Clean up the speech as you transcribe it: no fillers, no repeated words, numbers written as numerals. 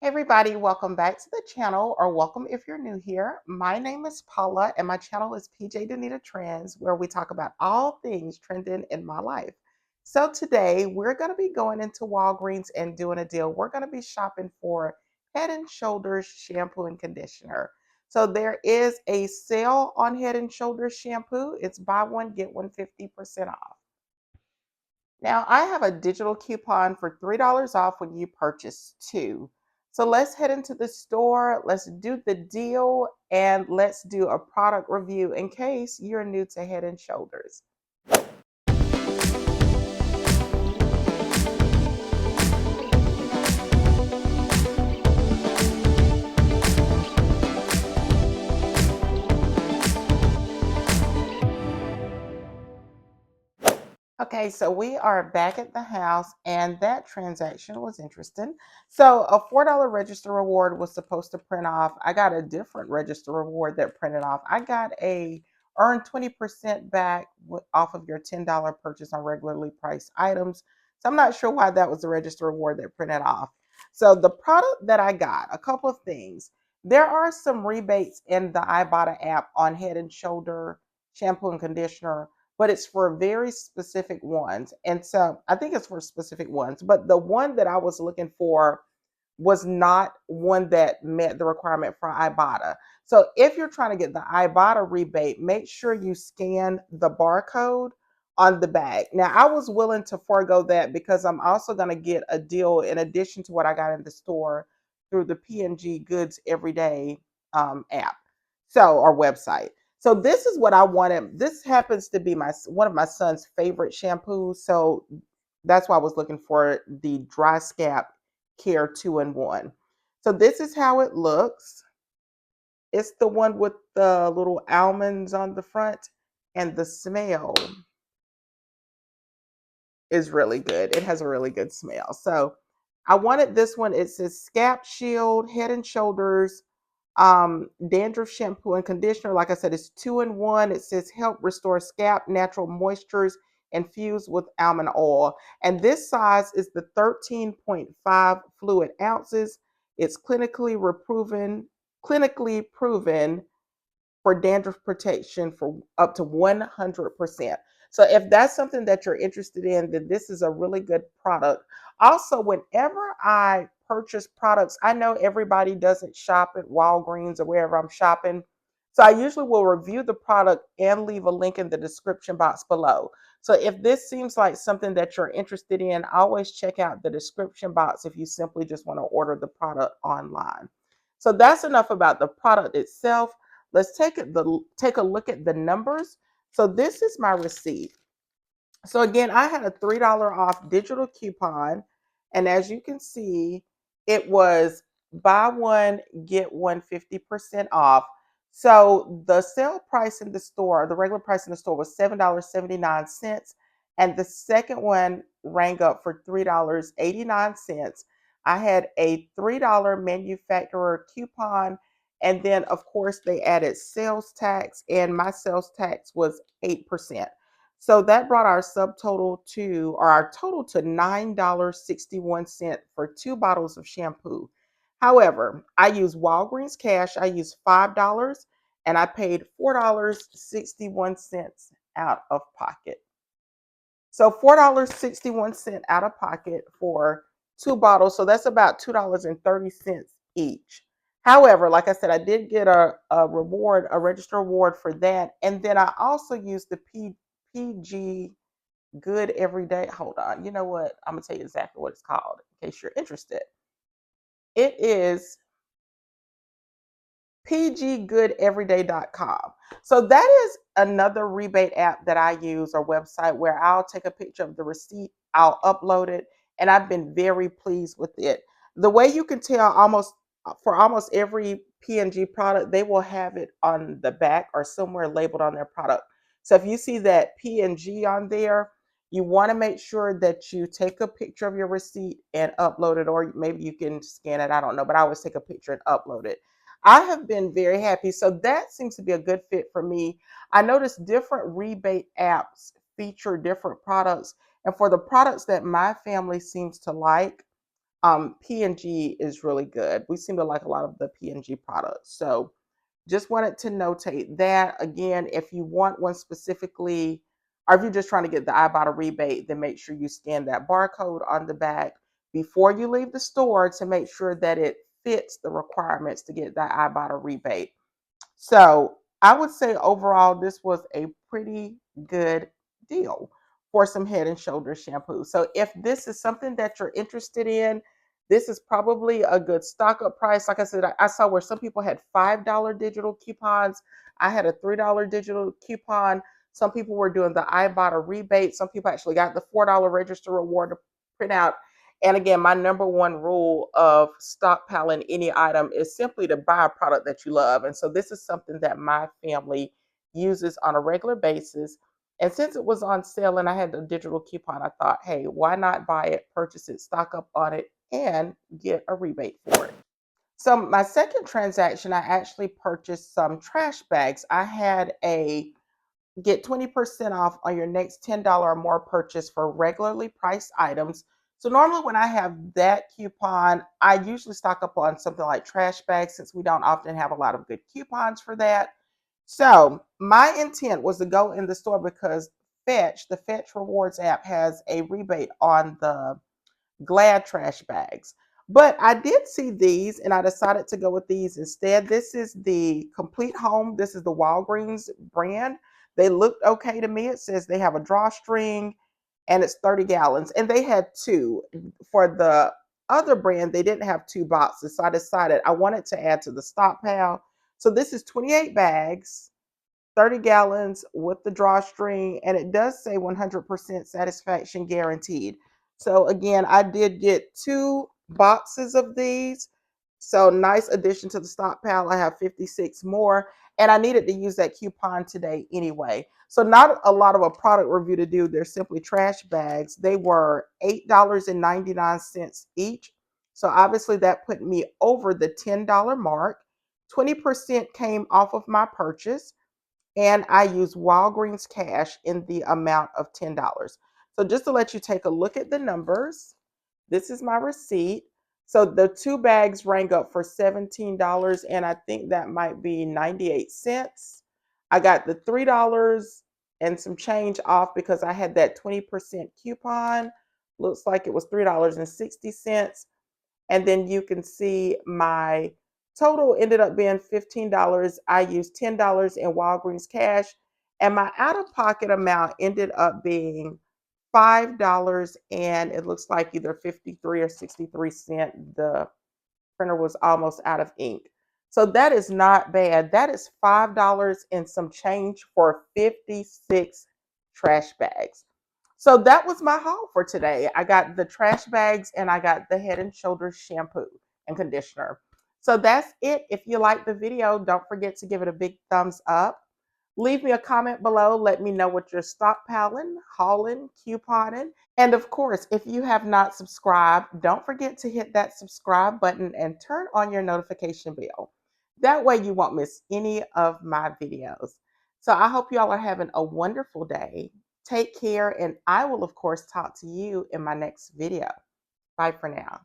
Hey everybody, welcome back to the channel, or welcome if you're new here. My name is Paula and my channel is PJ Danita Trends, where we talk about all things trending in my life. So today we're going to be going into Walgreens and doing a deal. We're going to be shopping for Head and Shoulders shampoo and conditioner. So there is a sale on Head and Shoulders shampoo. It's buy one, get one 50% off. Now, I have a digital coupon for $3 off when you purchase two. So let's head into the store, let's do the deal, and let's do a product review in case you're new to Head and Shoulders. Okay, so we are back at the house, and that transaction was interesting. So, a $4 register reward was supposed to print off. I got a different register reward that printed off. I got a earn 20% back off of your $10 purchase on regularly priced items. So, I'm not sure why that was the register reward that printed off. So, the product that I got, a couple of things. There are some rebates in the Ibotta app on Head and Shoulder shampoo and conditioner, but it's for very specific ones. And so I think it's for specific ones. But the one that I was looking for was not one that met the requirement for Ibotta. So if you're trying to get the Ibotta rebate, make sure you scan the barcode on the bag. Now, I was willing to forego that because I'm also going to get a deal in addition to what I got in the store through the P&G Goods Everyday app, so or website. So this is what I wanted. This happens to be my one of my son's favorite shampoos. So that's why I was looking for the Dry Scalp Care 2-in-1. So this is how it looks. It's the one with the little almonds on the front, and the smell is really good. It has a really good smell. So I wanted this one. It says Scalp Shield, Head and Shoulders, dandruff shampoo and conditioner. Like I said, it's 2-in-1. It says help restore scalp natural moistures infused with almond oil. And this size is the 13.5 fluid ounces. It's clinically proven for dandruff protection for up to 100%. So if that's something that you're interested in, then this is a really good product. Also, whenever I purchase products, I know everybody doesn't shop at Walgreens or wherever I'm shopping. So I usually will review the product and leave a link in the description box below. So if this seems like something that you're interested in, always check out the description box if you simply just want to order the product online. So that's enough about the product itself. Let's take a look at the numbers. So this is my receipt. So again, I had a $3 off digital coupon, and as you can see, it was buy one get one 50% off. So the sale price in the store, the regular price in the store was $7.79, and the second one rang up for $3.89. I had a $3 manufacturer coupon, and then of course they added sales tax, and my sales tax was 8%. So that brought our subtotal to, or our total to $9.61 for two bottles of shampoo. However, I use Walgreens cash. I used $5 and I paid $4.61 out of pocket. So $4.61 out of pocket for two bottles. So that's about $2.30 each. However, like I said, I did get a reward, a register reward for that. And then I also used the PG Good Everyday. Hold on. You know what? I'm going to tell you exactly what it's called in case you're interested. It is pggoodeveryday.com. So that is another rebate app that I use or website where I'll take a picture of the receipt, I'll upload it, and I've been very pleased with it. The way you can tell almost every P&G product, they will have it on the back or somewhere labeled on their product. So if you see that P&G on there, you want to make sure that you take a picture of your receipt and upload it, or maybe you can scan it. I don't know, but I always take a picture and upload it. I have been very happy. So that seems to be a good fit for me. I noticed different rebate apps feature different products. And for the products that my family seems to like, P&G is really good. We seem to like a lot of the P&G products. So just wanted to notate that. Again, if you want one specifically, or if you're just trying to get the Ibotta rebate, then make sure you scan that barcode on the back before you leave the store to make sure that it fits the requirements to get that Ibotta rebate. So I would say overall, this was a pretty good deal for some Head and Shoulders shampoo. So if this is something that you're interested in, this is probably a good stock up price. Like I said, I saw where some people had $5 digital coupons. I had a $3 digital coupon. Some people were doing the Ibotta rebate. Some people actually got the $4 register reward to print out. And again, my number one rule of stockpiling any item is simply to buy a product that you love. And so this is something that my family uses on a regular basis. And since it was on sale and I had a digital coupon, I thought, hey, why not buy it, purchase it, stock up on it, and get a rebate for it? So my second transaction, I actually purchased some trash bags. I had a get 20% off on your next $10 or more purchase for regularly priced items. So normally when I have that coupon, I usually stock up on something like trash bags since we don't often have a lot of good coupons for that. So my intent was to go in the store because the Fetch Rewards app has a rebate on the Glad trash bags. But I did see these and I decided to go with these instead. This is the Complete Home. This is the Walgreens brand. They looked okay to me. It says they have a drawstring and it's 30 gallons. And they had two. For the other brand, they didn't have two boxes. So I decided I wanted to add to the stockpile. So this is 28 bags, 30 gallons with the drawstring, and it does say 100% satisfaction guaranteed. So again, I did get two boxes of these. So nice addition to the stockpile. I have 56 more, and I needed to use that coupon today anyway. So not a lot of a product review to do. They're simply trash bags. They were $8.99 each. So obviously that put me over the $10 mark. 20% came off of my purchase and I use Walgreens cash in the amount of $10. So just to let you take a look at the numbers, this is my receipt. So the two bags rang up for $17 and I think that might be 98 cents. I got the $3 and some change off because I had that 20% coupon. Looks like it was $3.60. And then you can see my total ended up being $15. I used $10 in Walgreens cash, and my out of pocket amount ended up being $5. And it looks like either 53 or 63 cents. The printer was almost out of ink. So that is not bad. That is $5 and some change for 56 trash bags. So that was my haul for today. I got the trash bags and I got the Head and Shoulders shampoo and conditioner. So that's it. If you like the video, don't forget to give it a big thumbs up. Leave me a comment below. Let me know what you're stockpiling, hauling, couponing. And of course, if you have not subscribed, don't forget to hit that subscribe button and turn on your notification bell. That way you won't miss any of my videos. So I hope you all are having a wonderful day. Take care, and I will, of course, talk to you in my next video. Bye for now.